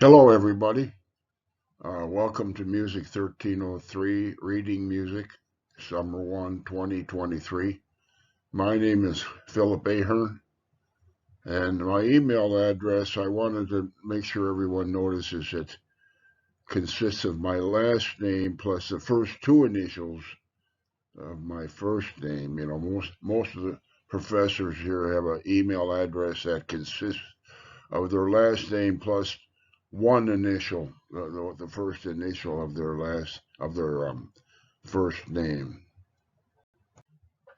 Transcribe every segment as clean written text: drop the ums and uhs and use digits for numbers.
Hello, everybody. Welcome to Music 1303, Reading Music, Summer 1, 2023. My name is Philip Ahern, and my email address, I wanted to make sure everyone notices it consists of my last name plus the first two initials of my first name. You know, most of the professors here have an email address that consists of their last name plus one initial, the first initial of their first name.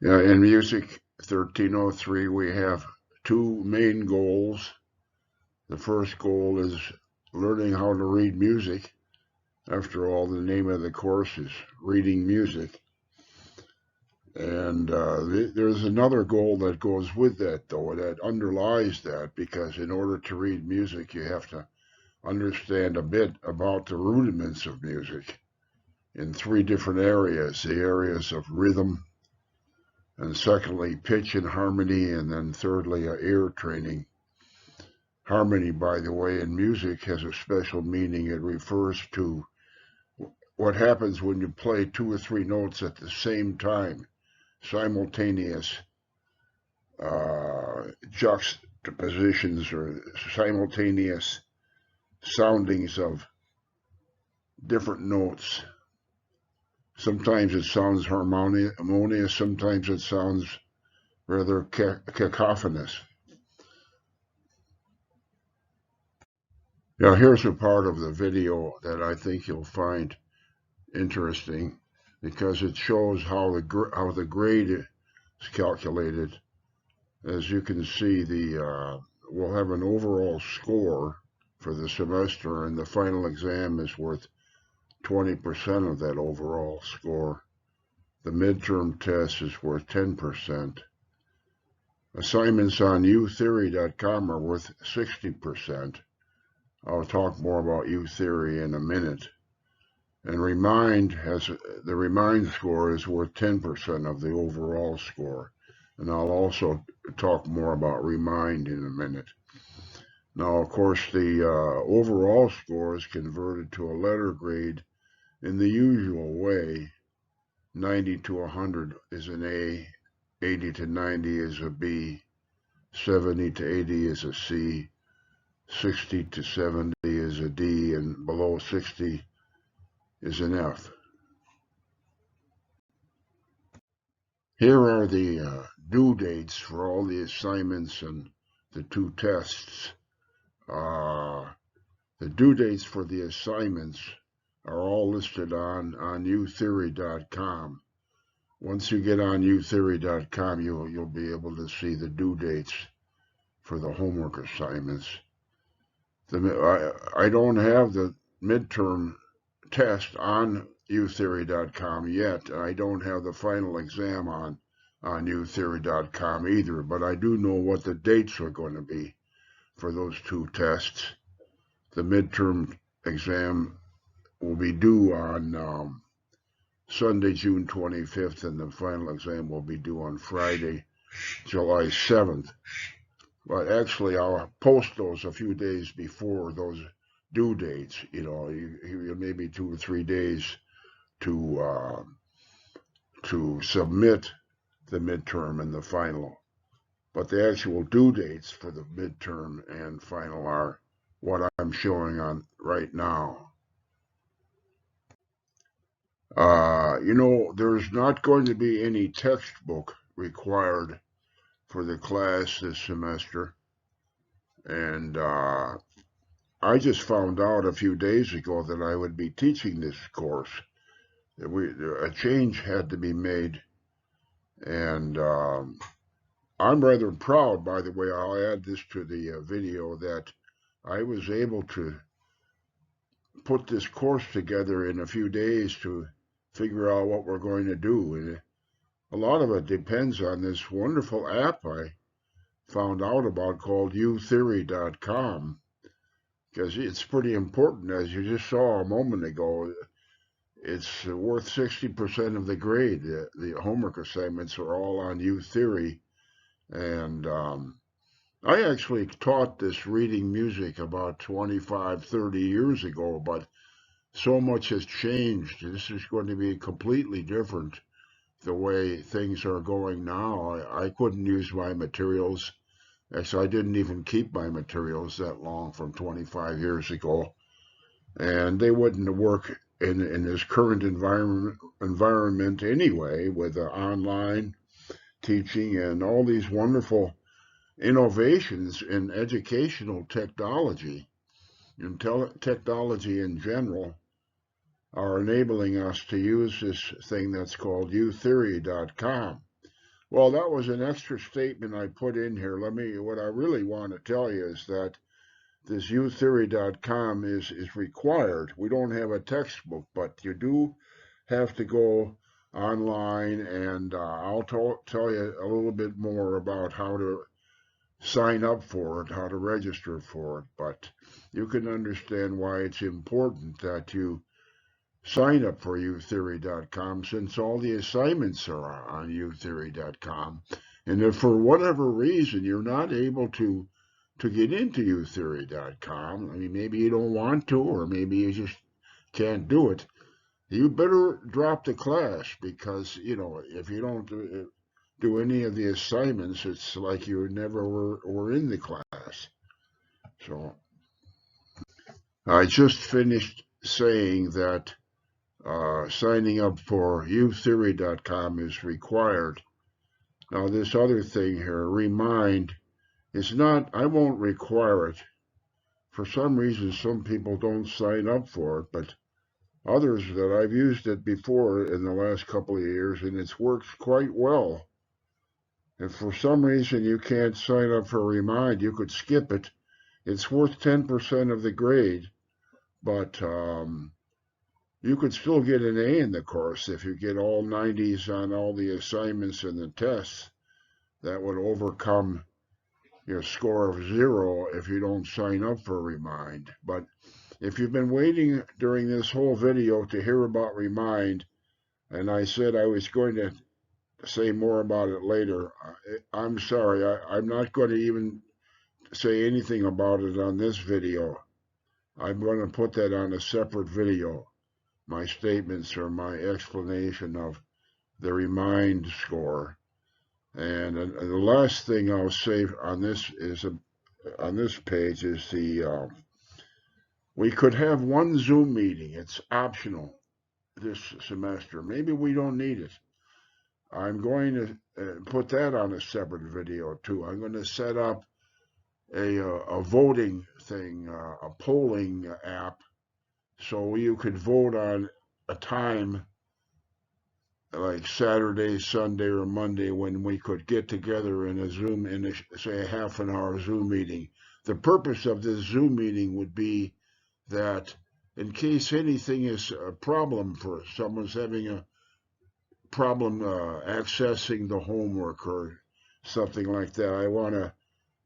Yeah, in Music 1303, we have two main goals. The first goal is learning how to read music. After all, the name of the course is Reading Music. And there's another goal that goes with that, though, that underlies that, because in order to read music, you have to understand a bit about the rudiments of music in three different areas: the areas of rhythm, and secondly, pitch and harmony, and then thirdly, ear training. Harmony, by the way, in music has a special meaning. It refers to what happens when you play two or three notes at the same time, simultaneous juxtapositions or simultaneous soundings of different notes. Sometimes it sounds harmonious, sometimes it sounds rather cacophonous. Now, here's a part of the video that I think you'll find interesting because it shows how the grade is calculated. As you can see, we'll have an overall score for the semester, and the final exam is worth 20% of that overall score. The midterm test is worth 10%. Assignments on utheory.com are worth 60%. I'll talk more about U-theory in a minute. And the Remind score is worth 10% of the overall score. And I'll also talk more about Remind in a minute. Now, of course, the overall score is converted to a letter grade in the usual way. 90 to 100 is an A, 80 to 90 is a B, 70 to 80 is a C, 60 to 70 is a D, and below 60 is an F. Here are the due dates for all the assignments and the two tests. The due dates for the assignments are all listed on utheory.com. Once you get on utheory.com, you'll be able to see the due dates for the homework assignments. I don't have the midterm test on utheory.com yet. I don't have the final exam on utheory.com either, but I do know what the dates are going to be for those two tests. The midterm exam will be due on Sunday, June 25th, and the final exam will be due on Friday, July 7th. But actually, I'll post those a few days before those due dates. You know, maybe 2 or 3 days to submit the midterm and the final. But the actual due dates for the midterm and final are what I'm showing on right now. There's not going to be any textbook required for the class this semester. And I just found out a few days ago that I would be teaching this course. A change had to be made. And I'm rather proud, by the way, I'll add this to the video, that I was able to put this course together in a few days to figure out what we're going to do. And a lot of it depends on this wonderful app I found out about called utheory.com, because it's pretty important. As you just saw a moment ago, it's worth 60% of the grade. The homework assignments are all on utheory, and I actually taught this reading music about 25, 30 years ago, but so much has changed. This is going to be completely different the way things are going now. I couldn't use my materials. Actually, I didn't even keep my materials that long from 25 years ago, and they wouldn't work in this current environment anyway, with online teaching and all these wonderful innovations in educational technology and technology in general are enabling us to use this thing that's called utheory.com. Well, that was an extra statement I put in here. What I really want to tell you is that this utheory.com is required. We don't have a textbook, but you do have to go online, and I'll tell you a little bit more about how to sign up for it, how to register for it. But you can understand why it's important that you sign up for utheory.com, since all the assignments are on utheory.com. And if for whatever reason you're not able to get into utheory.com, I mean, maybe you don't want to, or maybe you just can't do it, you better drop the class, because, if you don't do any of the assignments, it's like you never were in the class. So I just finished saying that signing up for utheory.com is required. Now, this other thing here, remind, is not, I won't require it. For some reason, some people don't sign up for it, but others that I've used it before in the last couple of years, and it's worked quite well. If for some reason you can't sign up for Remind, you could skip it. It's worth 10% of the grade, but you could still get an A in the course if you get all 90s on all the assignments and the tests. That would overcome your score of 0 if you don't sign up for Remind. But if you've been waiting during this whole video to hear about Remind, and I said I was going to say more about it later, I'm sorry, I'm not going to even say anything about it on this video. I'm going to put that on a separate video, my statements or my explanation of the Remind score. And the last thing I'll say on this page is we could have one Zoom meeting. It's optional this semester. Maybe we don't need it. I'm going to put that on a separate video too. I'm going to set up a voting thing, a polling app, so you could vote on a time like Saturday, Sunday, or Monday when we could get together in a Zoom, say a half an hour Zoom meeting. The purpose of this Zoom meeting would be that in case anything is a problem, for someone's having a problem accessing the homework or something like that, I want to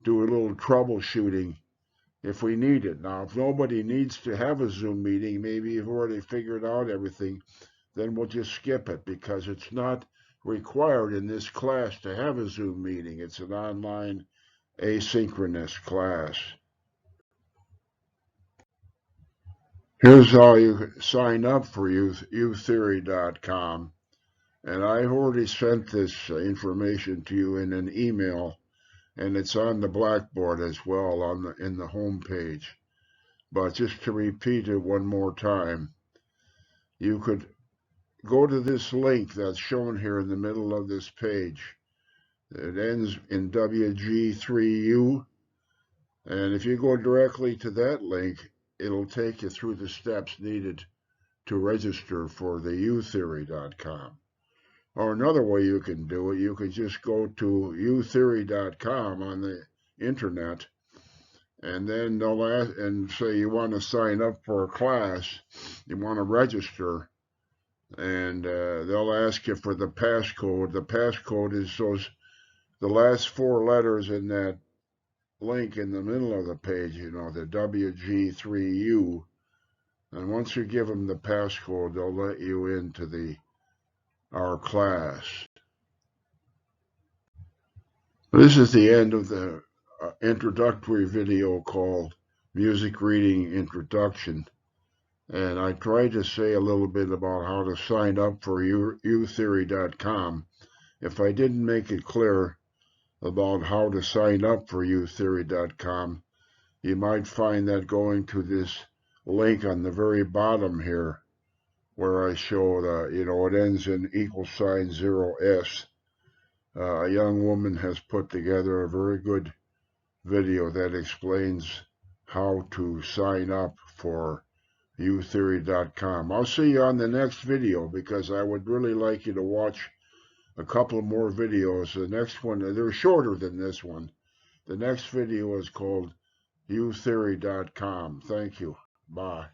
do a little troubleshooting if we need it. Now, if nobody needs to have a Zoom meeting, maybe you've already figured out everything, then we'll just skip it, because it's not required in this class to have a Zoom meeting. It's an online asynchronous class. Here's how you sign up for utheory.com. And I already sent this information to you in an email, and it's on the Blackboard as well in the home page. But just to repeat it one more time, you could go to this link that's shown here in the middle of this page. It ends in WG3U. And if you go directly to that link, it'll take you through the steps needed to register for the utheory.com. Or another way you can do it, you could just go to utheory.com on the internet, and then they'll ask and say you want to sign up for a class, you want to register, and they'll ask you for the passcode. The passcode is the last 4 letters in that link in the middle of the page, the WG3U. And once you give them the passcode, they'll let you into our class. This is the end of introductory video called Music Reading Introduction. And I tried to say a little bit about how to sign up for utheory.com. If I didn't make it clear about how to sign up for utheory.com, you might find that going to this link on the very bottom here, where I show it ends in =0s. A young woman has put together a very good video that explains how to sign up for utheory.com. I'll see you on the next video, because I would really like you to watch a couple more videos. The next one, they're shorter than this one. The next video is called utheory.com. Thank you. Bye.